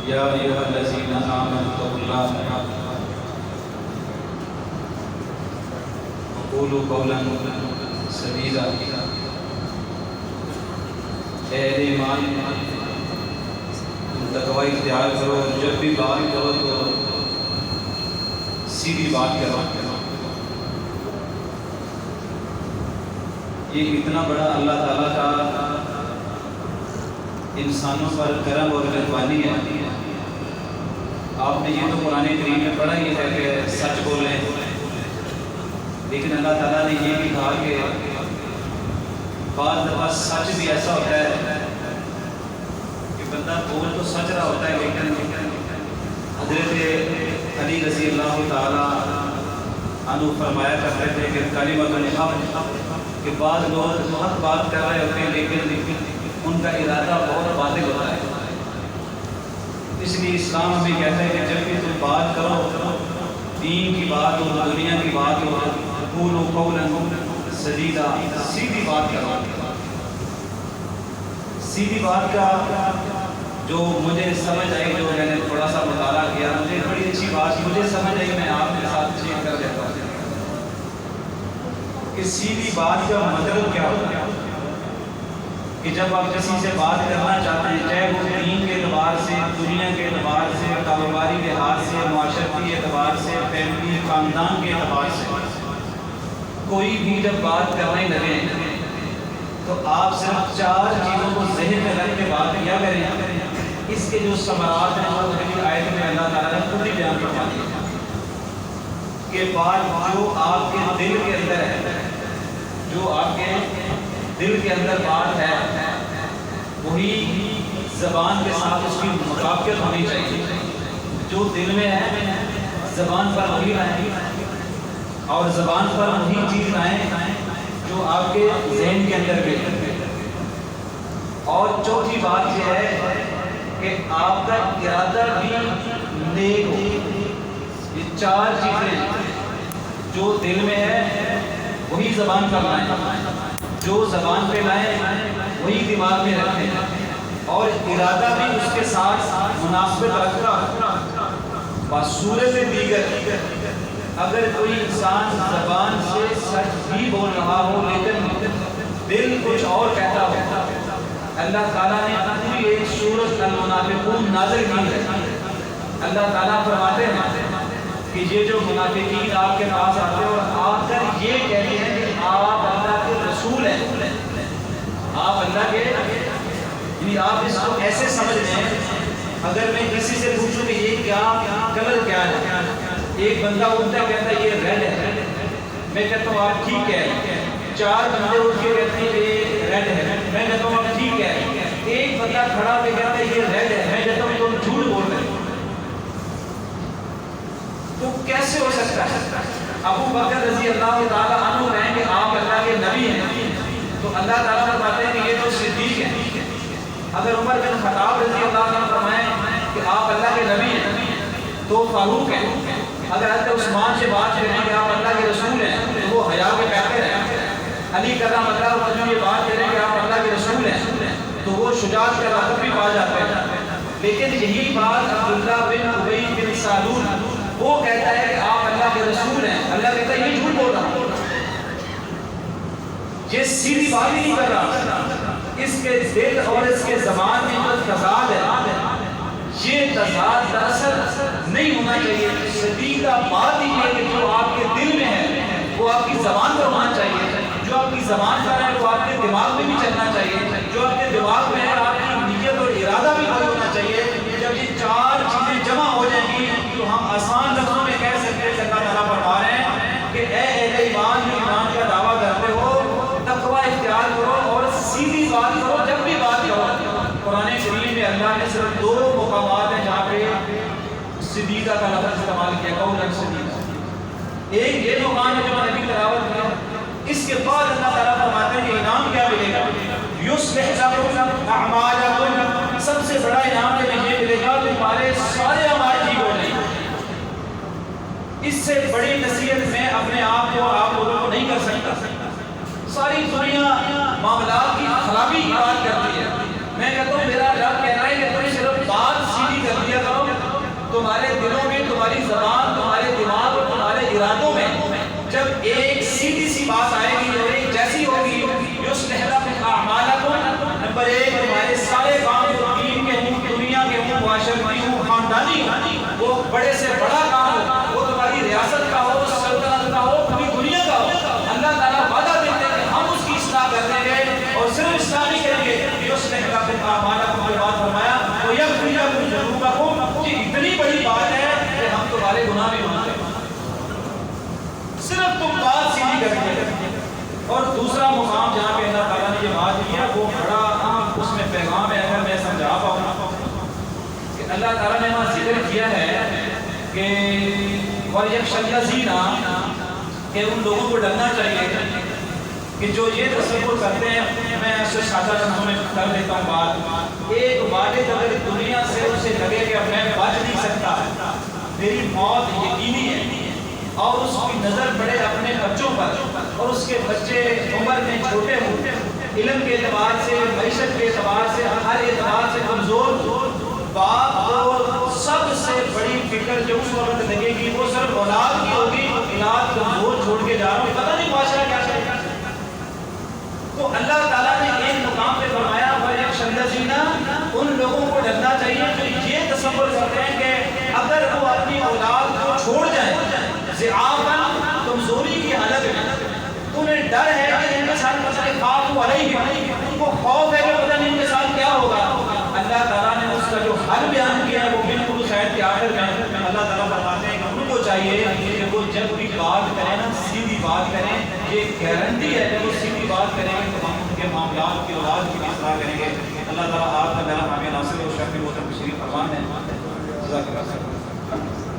یا ایھا الذین آمنوا اتقوا اللہ وقولوا قولا سدیدا۔ اے ایمان، تم تقوی اختیار کرو، جب بھی بات کرو تو سیدھی بات کرو۔ یہ اتنا بڑا اللہ تعالیٰ کا انسانوں پر کرم اور مہربانی ہے۔ آپ نے یہ تو قرآن کریم میں پڑھا ہی ہے کہ سچ بولیں، لیکن اللہ تعالیٰ نے یہ بھی کہا کہ بعض دفعہ سچ بھی ایسا ہوتا ہے کہ بندہ بول تو سچ رہا ہوتا ہے، لیکن حضرت علی رضی اللہ تعالیٰ عنہ فرمایا کرتے تھے کہ کلمۃ الحق، کہ بعض لوگ حق بات کر رہے ہوتے ہیں لیکن ان کا ارادہ بہت باطل ہوتا ہے۔ اس لیے اسلام ہمیں کہتا ہے کہ جب بھی تم بات کرو، دین کی بات ہو، دنیا کی بات ہو، قولوا قولا سدیدا، سیدھی بات کرو۔ سیدھی بات کا جو مجھے سمجھ آئی، جو میں نے تھوڑا سا مطالعہ کیا، مجھے بڑی اچھی بات مجھے سمجھ آئی، میں آپ کے ساتھ شیئر کر دیتا ہوں کہ سیدھی بات کا مطلب کیا ہوتا ہے۔ کہ جب آپ کسی سے بات کرنا چاہتے ہیں، چاہے وہ دین کے اعتبار سے، دنیا کے اعتبار سے، کاروباری لحاظ سے، معاشرتی اعتبار سے، فیملی خاندان کے اعتبار سے، کوئی بھی جب بات کرنے لگے تو آپ صرف 4 چیزوں کو ذہن میں رکھ کے بات کیا کریں۔ اس کے جو ثمرات ہیں وہ پہلی آیت میں اللہ تعالیٰ نے خود ہی بیان فرما دیا کہ بات جو آپ کے دل کے اندر ہے، جو آپ کے دل کے اندر بات ہے، وہی زبان کے ساتھ اس کی مطابقت ہونی چاہیے۔ جو دل میں ہے زبان پر وہی آئے، اور زبان پر وہی چیز آئے جو آپ کے ذہن کے اندر گئی۔ اور چوتھی بات یہ ہے کہ آپ کا ارادہ بھی نیک ہو۔ یہ 4 چیزیں جو دل میں ہے وہی زبان پر لائیں، جو زبان پہ لائیں وہی دماغ میں رکھیں، اور ارادہ بھی اس کے ساتھ مناسبت رکھنا۔ بصورت دیگر، اگر کوئی انسان زبان سے سچ بھی بول رہا ہو لیکن دل کچھ اور کہتا ہو، اللہ تعالیٰ نے پوری ایک سورۃ المنافقون نازل کی ہے۔ اللہ تعالیٰ فرماتے ہیں کہ یہ جو منافقین آپ کے پاس آتے ہیں اور آ کر یہ کہتے ہیں کہ آپ اللہ کے رسول ہیں، آپ اللہ کے، یعنی آپ اس کو ایسے سمجھ لیں، اگر میں کسی سے پوچھوں کہ یہ کیا کلر کیا ہے، ایک بندہ اٹھتا کہتا ہے یہ ریڈ ہے، میں کہتا ہوں آپ ٹھیک ہے۔ 4 بندے اٹھ کے کہتے ہیں یہ ریڈ ہے، میں کہتا ہوں آپ ٹھیک ہے۔ ایک بندہ کھڑا ہو کے کہتا ہے یہ ریڈ ہے، میں کہتا ہوں تم جھوٹ بول رہے ہو۔ تو کیسے ہو سکتا ہے؟ ابو بکر رضی اللہ تعالیٰ عنہ کہیں کہ آپ اللہ کے نبی ہیں، تو اللہ تعالیٰ فرماتے ہیں کہ یہ تو صدیق ہیں۔ اگر عمر بن خطاب رضی اللہ عنہ فرمائیں کہ آپ اللہ کے نبی ہیں تو فاروق ہیں۔ اگر حضرت عثمان سے بات کریں کہ آپ اللہ کے رسول ہیں تو وہ حیا کے پیکر ہیں۔ علی کرم اللہ وجہ یہ بات کریں کہ آپ اللہ کے رسول ہیں تو وہ شجاعت کا لقب بھی پا جاتے ہیں۔ لیکن یہی بات عبداللہ بن ابی بن سلول وہ کہتا ہے کہ آپ اللہ کے رسول ہیں، اللہ کہتا ہے یہ جھوٹ بول رہا ہے، یہ سیدھی بات ہی نہیں کر رہا۔ اس کے دل اور اس کے زبان میں جو تضاد ہے، یہ تضاد دراصل نہیں ہونا چاہیے۔ سیدھا بات ہی ہے کہ جو آپ کے دل میں ہے وہ آپ کی زبان پر ہونا چاہیے، جو آپ کی زبان پر ہے وہ آپ کے دماغ میں بھی چلنا چاہیے، جو آپ کے دماغ میں ہے آپ کی نیت اور ارادہ بھی وہی ہونا چاہیے۔ جب یہ 4 چیزیں جمع ہو جائیں گی تو ہم آسان لفظوں میں کہہ سکتے ہیں کہ اللہ تعالیٰ فرما رہے ہیں کہ اے اہل ایمان جو ایمان کا دعویٰ کرتے ہو، تقویٰ اختیار کرو اور سیدھی بات کرو جب بھی بات کرو۔ قرآن کریم میں اللہ نے صرف 2 مقامات ہیں جہاں پہ صدیقہ کا لفظ استعمال کیا، قولا سدیدا۔ ایک یہ مقام ہے جو نبی تلاوت کیا، اس کے بعد اللہ تعالیٰ فرماتے ہیں کہ انعام کیا ملے گا، یصلح لکم اعمالکم، سب سے بڑا انعام تمہیں یہ ملے گا تمہارے سارے اعمال ٹھیک ہو جائیں گے۔ اس سے بڑی نصیحت میں اپنے آپ کو آپ لوگوں کو نہیں کر سکتا۔ ساری دنیا معاملات کی خرابی کی بات کرتی ہے، میں کہتا ہوں میرا رب کہہ رہا ہے کہ تم صرف بات سیدھی کر دیا دوسرا مقام جہاں پہ اللہ تعالیٰ نے یہ بات کی ہے وہ بڑا اہم اس میں پیغام ہے، اگر میں سمجھا پاؤں کہ اللہ تعالیٰ نے وہاں ذکر کیا ہے کہ وَلْيَخْشَ الَّذِينَ کہ ان لوگوں کو ڈرنا چاہیے کہ جو یہ تصور کرتے ہیں، میں ایسے سادہ لفظوں میں کر دیتا ہوں بات، ایک والد اگر دنیا سے اسے لگے کہ اب میں بچ نہیں سکتا، میری موت یقینی ہے، اور اس کی نظر پڑے اپنے بچوں پر اور اس کے بچے عمر میں چھوٹے ہوں، علم کے اعتبار سے، معیشت کے اعتبار سے، ہر اعتبار سے کمزور، باپ کو سب سے بڑی فکر جو اس وقت لگے گی وہ صرف اولاد کی ہوگی، اولاد کمزور چھوڑ کے جا رہا ہوں، پتہ نہیں معاشرہ کیا کرے گا۔ تو اللہ تعالیٰ نے ایک مقام پہ فرمایا وَيَخْشَ الَّذِينَ ان لوگوں کو ڈرنا چاہیے جو یہ تصور کرتے ہیں کہ اگر وہ اپنی اولاد کو چھوڑ جائیں ضعافاً کمزوری کی حالت میں، تو انہیں ڈر ہے کہ ان کے ساتھ مسئلہ خاف علیہم، ان کو خوف ہے کہ پتہ نہیں ان کے ساتھ کیا ہوگا۔ اللہ تعالیٰ نے اس کا جو حل بیان کیا ہے وہ بالکل خیر کے آخر میں اللہ تعالیٰ فرماتے ہیں کہ ان کو چاہیے کہ وہ جب بھی بات کریں نا سیدھی بات کریں، یہ گارنٹی ہے جب وہ سیدھی بات کریں گے تو ہم ان کے معاملات کی اولاد کی بھی اصلاح کریں گے۔ اللہ تعالیٰ آپ کا میرا حامی ناصر و شفیع و تشریف فرمان ہے۔ جزاک اللہ خیر۔